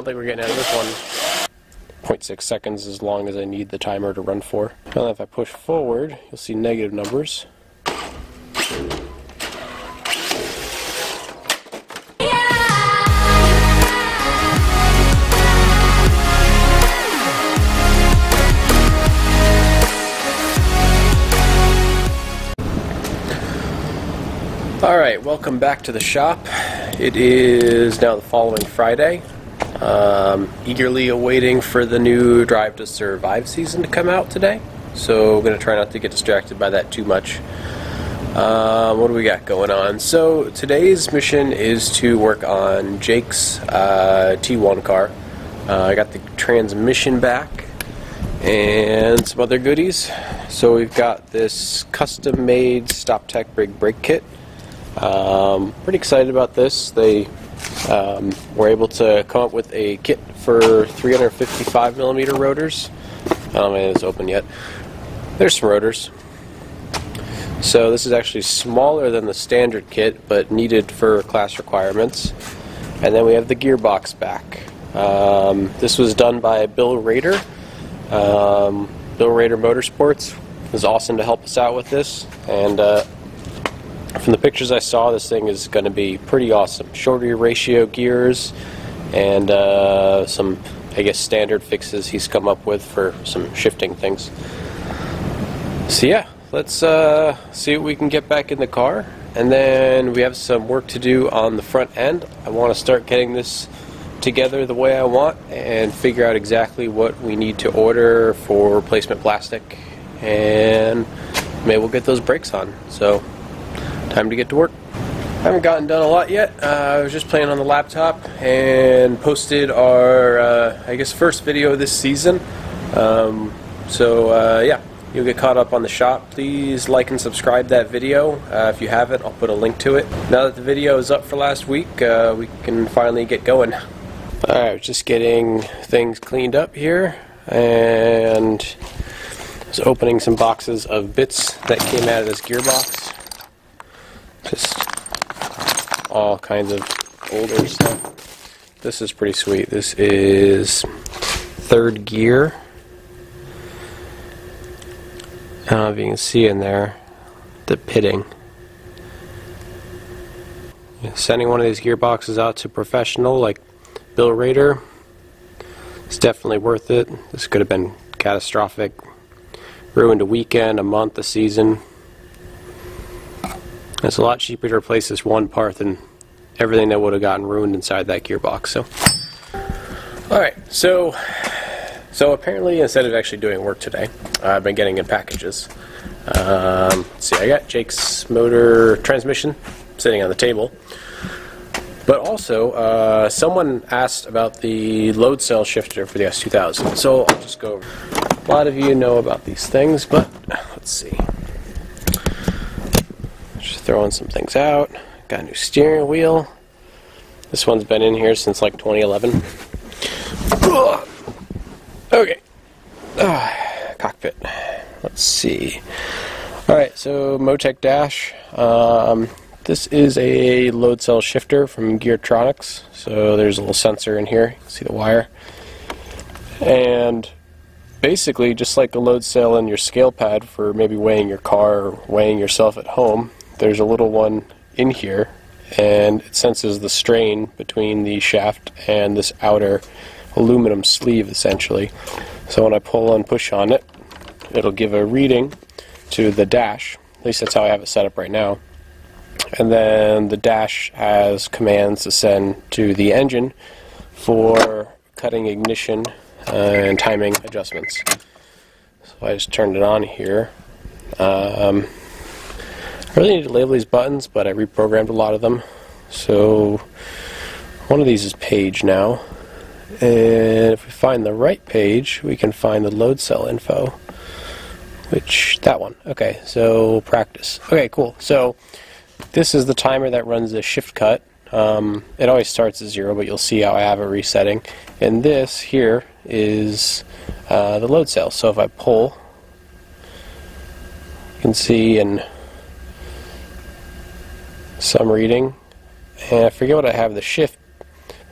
don't think we're getting out of this one. 0.6 seconds as long as I need the timer to run for. And if I push forward, you'll see negative numbers. Alright, welcome back to the shop. It is now the following Friday. Eagerly awaiting for the new Drive to Survive season to come out today. So I'm going to try not to get distracted by that too much. What do we got going on? So today's mission is to work on Jake's T1 car. I got the transmission back and some other goodies. So we've got this custom-made StopTech brake kit. Pretty excited about this. They were able to come up with a kit for 355mm rotors. I don't know if it's open yet. There's some rotors. So this is actually smaller than the standard kit, but needed for class requirements. And then we have the gearbox back. This was done by Bill Rader. Bill Rader Motorsports was awesome to help us out with this. And from the pictures I saw, this thing is going to be pretty awesome. Shorter ratio gears and some, I guess, standard fixes he's come up with for some shifting things. So yeah, let's see what we can get back in the car. And then we have some work to do on the front end. I want to start getting this together the way I want and figure out exactly what we need to order for replacement plastic. And maybe we'll get those brakes on. So time to get to work. I haven't gotten done a lot yet. I was just playing on the laptop and posted our, I guess, first video of this season. Yeah, you'll get caught up on the shop. Please like and subscribe that video. If you haven't, I'll put a link to it. Now that the video is up for last week, we can finally get going. Alright, just getting things cleaned up here and just opening some boxes of bits that came out of this gearbox. Just all kinds of older stuff. This is pretty sweet. This is third gear. I don't know if you can see in there the pitting. Sending one of these gearboxes out to a professional like Bill Rader, it's definitely worth it. This could have been catastrophic. Ruined a weekend, a month, a season. It's a lot cheaper to replace this one part than everything that would have gotten ruined inside that gearbox. So, alright, so apparently instead of actually doing work today, I've been getting in packages. Let's see, I got Jake's motor transmission sitting on the table. But also, someone asked about the load cell shifter for the S2000. So I'll just go over. A lot of you know about these things, but let's see. Just throwing some things out. Got a new steering wheel. This one's been in here since like 2011. Okay. Cockpit. Let's see. Alright, so Motec dash. This is a load cell shifter from Geartronics. So there's a little sensor in here. You can see the wire. And basically, just like a load cell in your scale pad for maybe weighing your car or weighing yourself at home, there's a little one in here, and it senses the strain between the shaft and this outer aluminum sleeve, essentially. So when I pull and push on it, it'll give a reading to the dash. At least that's how I have it set up right now. And then the dash has commands to send to the engine for cutting ignition and timing adjustments. So I just turned it on here. I really need to label these buttons, but I reprogrammed a lot of them. So one of these is page now. And if we find the right page, we can find the load cell info. Which, that one. Okay, so practice. Okay, cool. So this is the timer that runs the shift cut. It always starts at 0, but you'll see how I have it resetting. And this here is the load cell. So if I pull, you can see in some reading. And I forget what I have the shift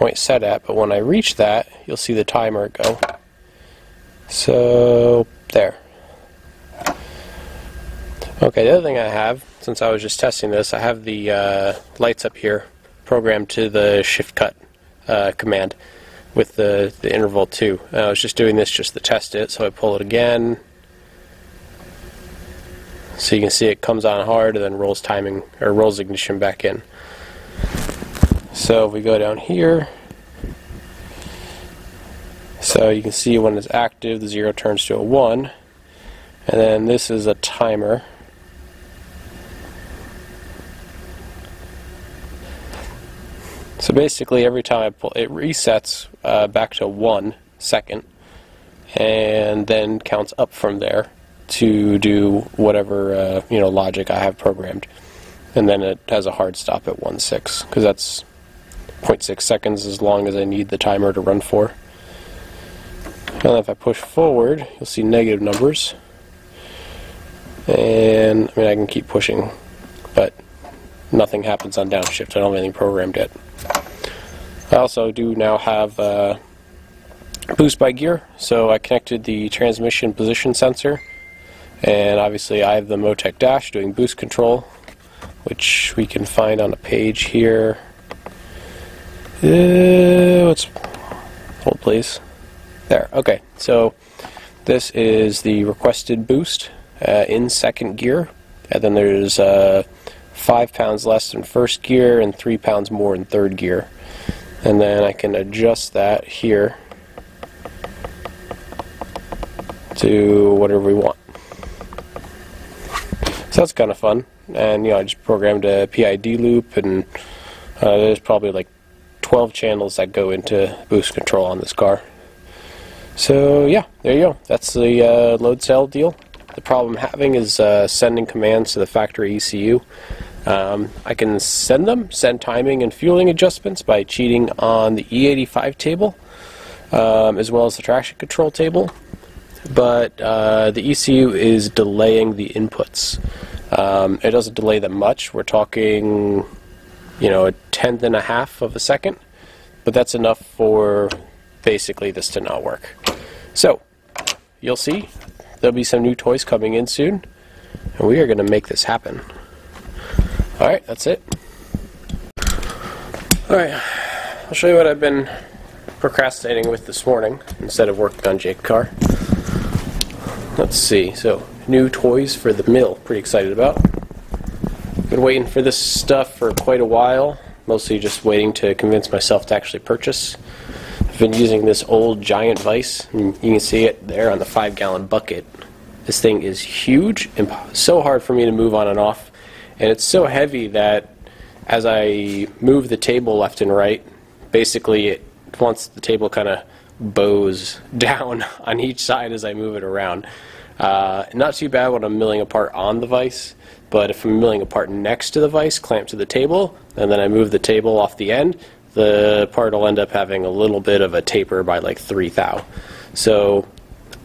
point set at, but when I reach that, you'll see the timer go. So, there. Okay, the other thing I have, since I was just testing this, I have the lights up here programmed to the shift cut command with the interval too. I was just doing this just to test it, so I pull it again. So you can see it comes on hard and then rolls timing, or rolls ignition back in. So if we go down here, so you can see when it's active, the 0 turns to a 1, and then this is a timer. So basically every time I pull, it resets back to 1 second, and then counts up from there to do whatever logic I have programmed, and then it has a hard stop at 1.6 because that's 0.6 seconds as long as I need the timer to run for. And then if I push forward, you'll see negative numbers, and I mean I can keep pushing, but nothing happens on downshift. I don't have anything programmed yet. I also do now have boost by gear, so I connected the transmission position sensor, and obviously I have the Motec dash doing boost control, which we can find on a page here. Let's hold please. There, okay, so this is the requested boost in second gear, and then there's 5 pounds less in first gear and 3 pounds more in third gear. And then I can adjust that here to whatever we want. So that's kind of fun. And I just programmed a PID loop, and there's probably like 12 channels that go into boost control on this car. So yeah, there you go. That's the load cell deal. The problem I'm having is sending commands to the factory ECU. I can send timing and fueling adjustments by cheating on the E85 table, as well as the traction control table, but the ECU is delaying the inputs. It doesn't delay them much. We're talking, a 1/10 of a second, but that's enough for basically this to not work. So, you'll see, there'll be some new toys coming in soon, and we are going to make this happen. Alright, that's it. Alright, I'll show you what I've been procrastinating with this morning instead of working on Jake's car. Let's see, so new toys for the mill, pretty excited about. Been waiting for this stuff for quite a while, mostly just waiting to convince myself to actually purchase. I've been using this old giant vise, and you can see it there on the 5-gallon bucket. This thing is huge and so hard for me to move on and off. And it's so heavy that as I move the table left and right, basically once the table kind of bows down on each side as I move it around. Not too bad when I'm milling apart on the vise, but if I'm milling apart next to the vise, clamped to the table, and then I move the table off the end, the part will end up having a little bit of a taper by like 3 thou. So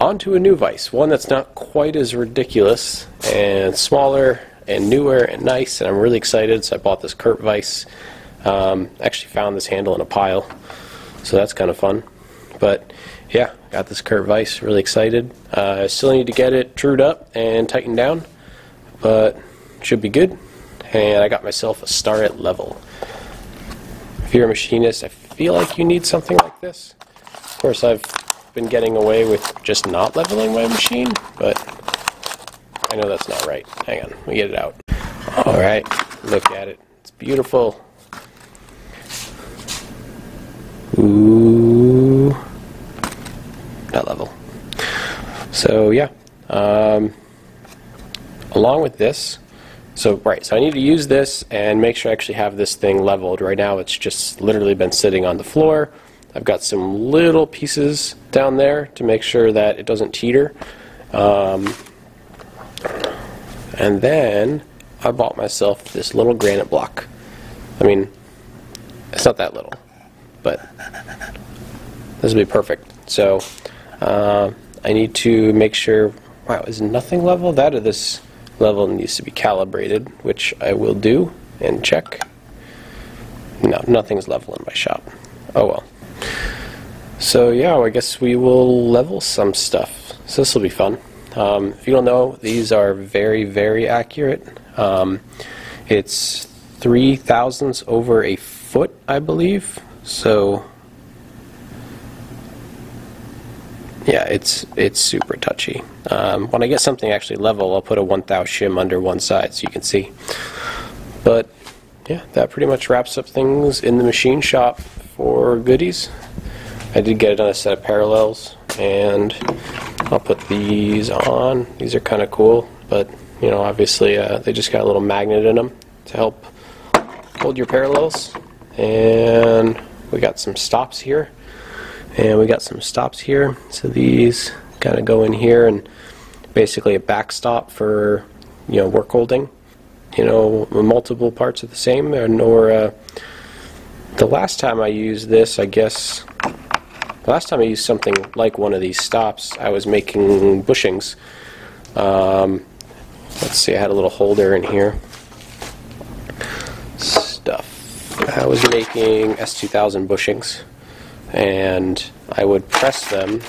onto a new vise, one that's not quite as ridiculous and smaller and newer and nice, and I'm really excited. So I bought this Kurt vise. Actually found this handle in a pile, so that's kind of fun. But yeah, got this Kurt vise, really excited. I still need to get it trued up and tightened down, but should be good. And I got myself a star at level. If you're a machinist, I feel like you need something like this. Of course, I've been getting away with just not leveling my machine, but I know that's not right. Hang on, let me get it out. Alright, look at it. It's beautiful. Ooh. Not level. So yeah. Along with this, so I need to use this and make sure I actually have this thing leveled. Right now it's just literally been sitting on the floor. I've got some little pieces down there to make sure that it doesn't teeter. And then I bought myself this little granite block. I mean, it's not that little, but this will be perfect. So I need to make sure, wow, is nothing level? That or this level needs to be calibrated, which I will do and check. No, nothing's level in my shop. Oh well. So yeah, I guess we will level some stuff. So this will be fun. If you don't know, these are very, very accurate. It's 3 thousandths over a foot, I believe. So yeah, it's super touchy. When I get something actually level, I'll put a 1000 shim under one side so you can see. But yeah, that pretty much wraps up things in the machine shop for goodies. I did get a set of parallels, and I'll put these on. These are kind of cool, but you know, obviously they just got a little magnet in them to help hold your parallels. And we got some stops here, and we got some stops here. So these kind of go in here, and basically a backstop for, you know, work holding. You know, multiple parts are the same, or the last time I used this, I guess. Last time I used something like one of these stops, I was making bushings. Let's see, I had a little holder in here. Stuff. I was making S2000 bushings, and I would press them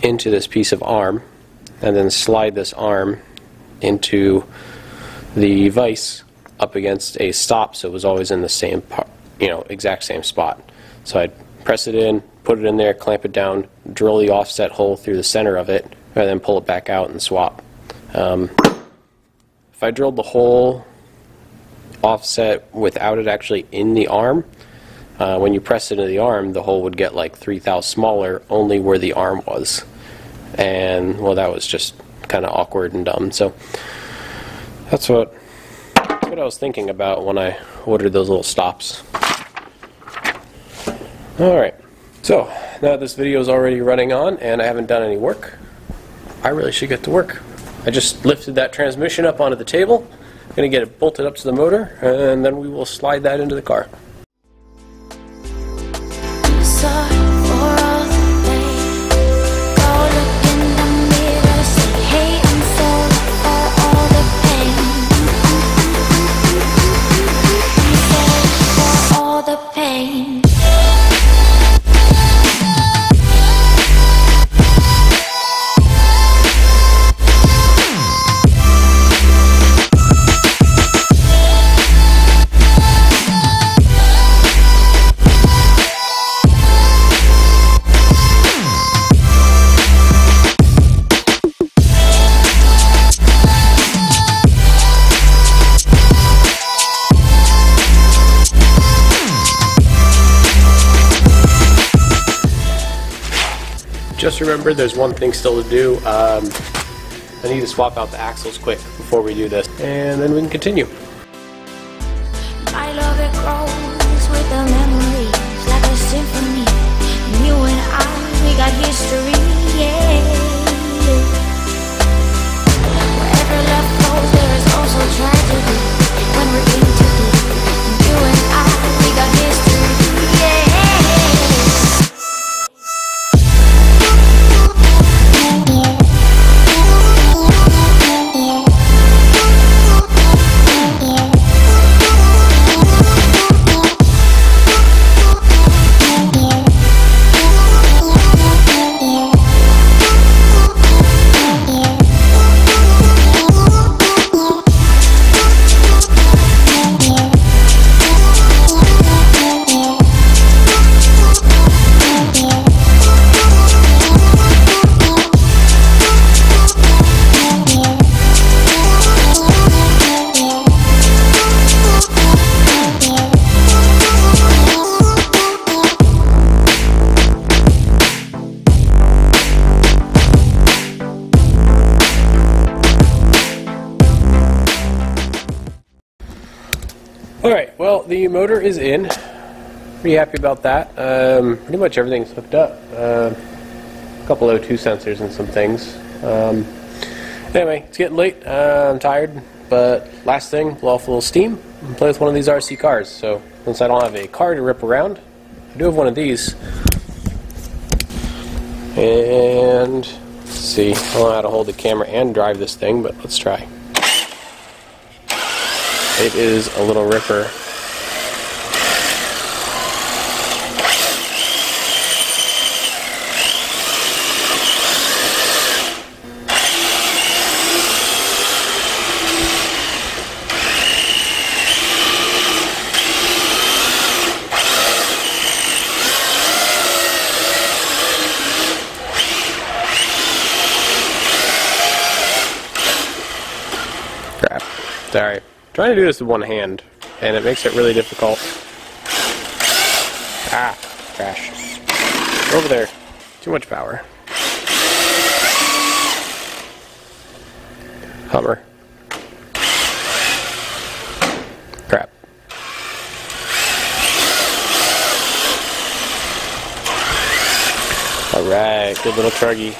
into this piece of arm, and then slide this arm into the vise up against a stop, so it was always in the same part, you know, exact same spot. So I'd press it in, put it in there, clamp it down, drill the offset hole through the center of it, and then pull it back out and swap. If I drilled the hole offset without it actually in the arm, when you press it into the arm, the hole would get like 3 thou smaller only where the arm was. And well, that was just kind of awkward and dumb. So that's what I was thinking about when I ordered those little stops. Alright, so now that this video is already running on and I haven't done any work, I really should get to work. I just lifted that transmission up onto the table. I'm going to get it bolted up to the motor, and then we will slide that into the car. Just remember, there's one thing still to do. I need to swap out the axles quick before we do this, and then we can continue. My love, it grows with the memories like a symphony. And you and I, we got history, yeah. Wherever love goes, there is also tragedy. When we're in too deep, and you and I, we got history, yeah. Alright, well, the motor is in. Pretty happy about that. Pretty much everything's hooked up. A couple O2 sensors and some things. Anyway, it's getting late. I'm tired, but last thing, blow off a little steam and play with one of these RC cars. So, since I don't have a car to rip around, I do have one of these. And, let's see, I don't know how to hold the camera and drive this thing, but let's try. It is a little ripper. Sorry. I'm trying to do this with one hand, and it makes it really difficult. Ah, crash. Over there. Too much power. Hummer. Crap. Alright, good little truggy.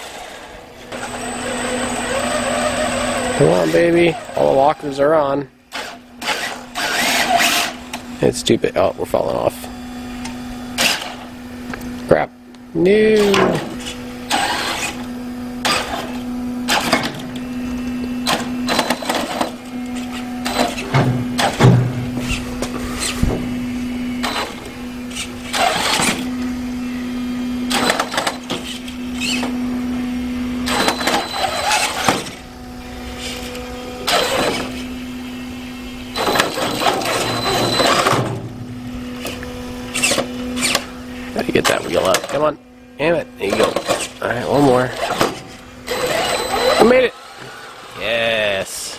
Come on, baby. All the lockers are on. It's stupid. Oh, we're falling off. Crap. No. Gotta get that wheel up. Come on. Damn it. There you go. Alright, one more. I made it! Yes!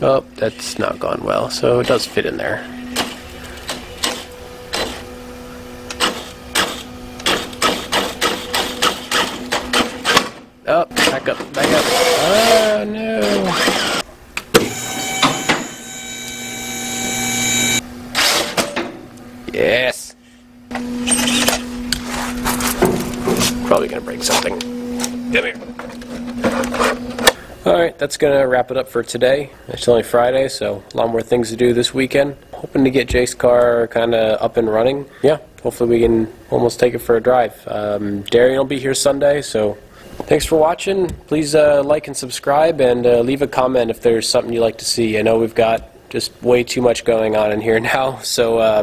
Oh, that's not gone well, so it does fit in there. Oh, back up, back up. Oh, no! Yes! Probably gonna break something. Come here. Alright, that's gonna wrap it up for today. It's only Friday, so a lot more things to do this weekend. Hoping to get Jake's car kinda up and running. Yeah, hopefully we can almost take it for a drive. Darian will be here Sunday, so thanks for watching. Please like and subscribe, and leave a comment if there's something you'd like to see. I know we've got just way too much going on in here now, so I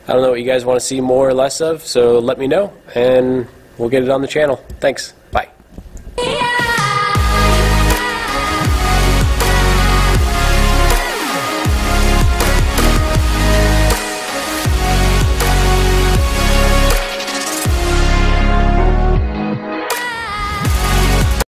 don't know what you guys want to see more or less of, so let me know, and we'll get it on the channel. Thanks.